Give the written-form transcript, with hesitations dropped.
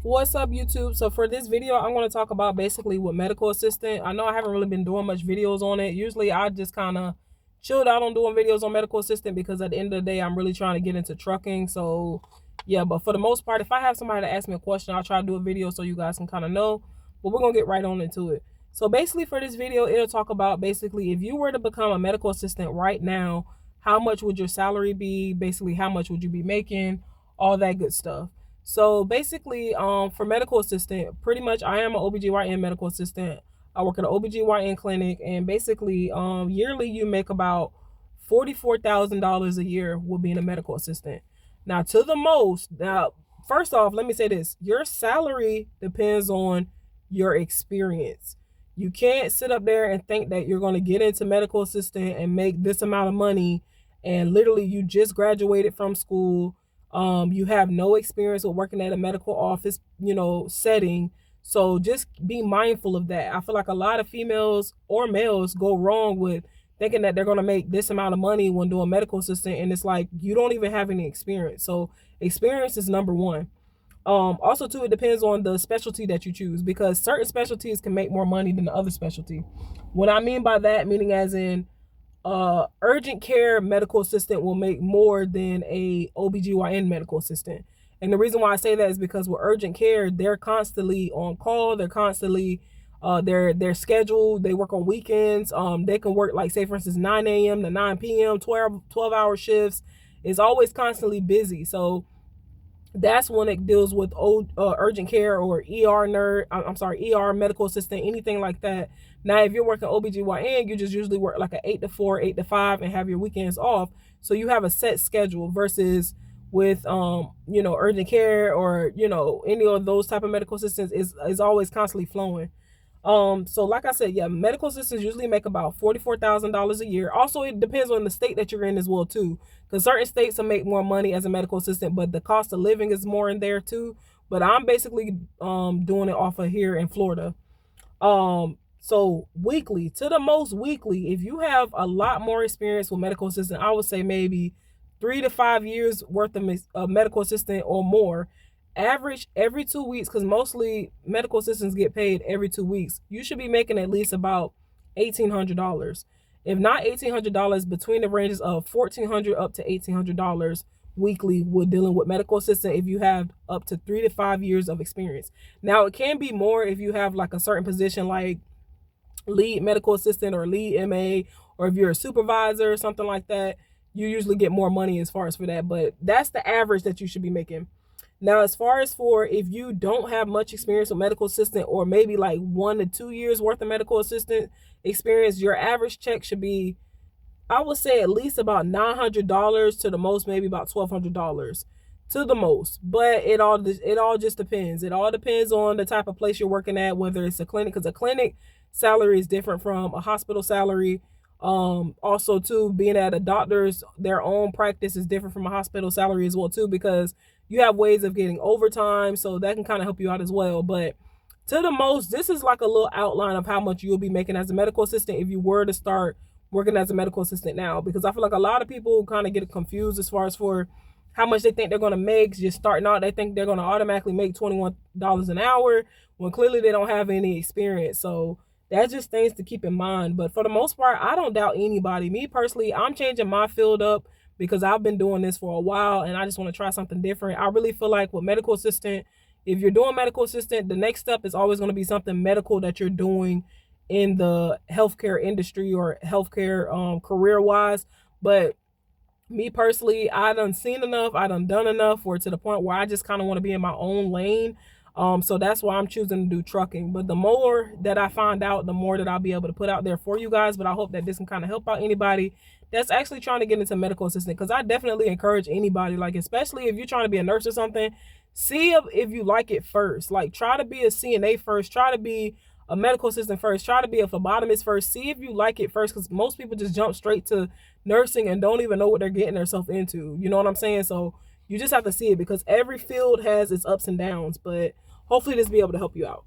What's up, YouTube? So for this video, I'm going to talk about basically what medical assistant. I know I haven't really been doing much videos on it. Usually I just kind of chilled out on doing videos on medical assistant because at the end of the day, I'm really trying to get into trucking. So yeah, but for the most part, if I have somebody to ask me a question, I'll try to do a video so you guys can kind of know. But we're going to get right on into it. So basically for this video, it'll talk about basically if you were to become a medical assistant right now, how much would your salary be? Basically, how much would you be making? All that good stuff. So basically, for medical assistant, pretty much I am an OBGYN medical assistant. I work at an OBGYN clinic, and basically, yearly you make about $44,000 a year with being a medical assistant. Now, first off, let me say this. Your salary depends on your experience. You can't sit up there and think that you're going to get into medical assistant and make this amount of money, and literally you just graduated from school. You have no experience with working at a medical office, setting. So just be mindful of that. I feel like a lot of females or males go wrong with thinking that they're going to make this amount of money when doing medical assistant. And it's like, you don't even have any experience. So experience is number one. Also too, it depends on the specialty that you choose, because certain specialties can make more money than the other specialty. What I mean by that, meaning as in, urgent care medical assistant will make more than a OBGYN medical assistant. And the reason why I say that is because with urgent care, they're constantly on call. They're constantly, they're scheduled. They work on weekends. They can work, like, say, for instance, 9 a.m. to 9 p.m., 12-hour shifts. It's always constantly busy. So that's when it deals with urgent care or ER medical assistant, anything like that. Now, if you're working OBGYN, you just usually work like an 8 to 4, 8 to 5, and have your weekends off. So you have a set schedule versus with, urgent care or, any of those type of medical assistants is always constantly flowing. So like I said, yeah, medical assistants usually make about $44,000 a year. Also, it depends on the state that you're in as well too, because certain states will make more money as a medical assistant, but the cost of living is more in there too. But I'm basically doing it off of here in Florida. So weekly, to the most weekly, if you have a lot more experience with medical assistant, I would say maybe 3 to 5 years worth of medical assistant or more, average every 2 weeks, because mostly medical assistants get paid every 2 weeks, you should be making at least about $1,800. If not $1,800, between the ranges of $1,400 up to $1,800 weekly with dealing with medical assistant if you have up to 3 to 5 years of experience. Now, it can be more if you have like a certain position like lead medical assistant or lead MA, or if you're a supervisor or something like that, you usually get more money as far as for that. But that's the average that you should be making. Now, as far as for if you don't have much experience with medical assistant, or maybe like 1 to 2 years worth of medical assistant experience, your average check should be, I would say, at least about $900 to the most, maybe about $1,200 to the most. But it all just depends. It all depends on the type of place you're working at, whether it's a clinic, because a clinic salary is different from a hospital salary. Also too, being at a doctor's, their own practice is different from a hospital salary as well too, because you have ways of getting overtime, so that can kind of help you out as well. But to the most, this is like a little outline of how much you'll be making as a medical assistant if you were to start working as a medical assistant now, because I feel like a lot of people kind of get confused as far as for how much they think they're going to make just starting out. They think they're going to automatically make $21 an hour when clearly they don't have any experience. So that's just things to keep in mind. But for the most part, I don't doubt anybody. Me personally, I'm changing my field up because I've been doing this for a while and I just want to try something different. I really feel like with medical assistant, if you're doing medical assistant, the next step is always going to be something medical that you're doing in the healthcare industry or healthcare career wise. But me personally, I done seen enough, I done enough, or to the point where I just kind of want to be in my own lane. So that's why I'm choosing to do trucking. But the more that I find out, the more that I'll be able to put out there for you guys. But I hope that this can kind of help out anybody that's actually trying to get into medical assistant, because I definitely encourage anybody, like, especially if you're trying to be a nurse or something, see if you like it first. Like, try to be a CNA first, try to be a medical assistant first, try to be a phlebotomist first, see if you like it first, because most people just jump straight to nursing and don't even know what they're getting themselves into. You know what I'm saying? So you just have to see it, because every field has its ups and downs. But hopefully this will be able to help you out.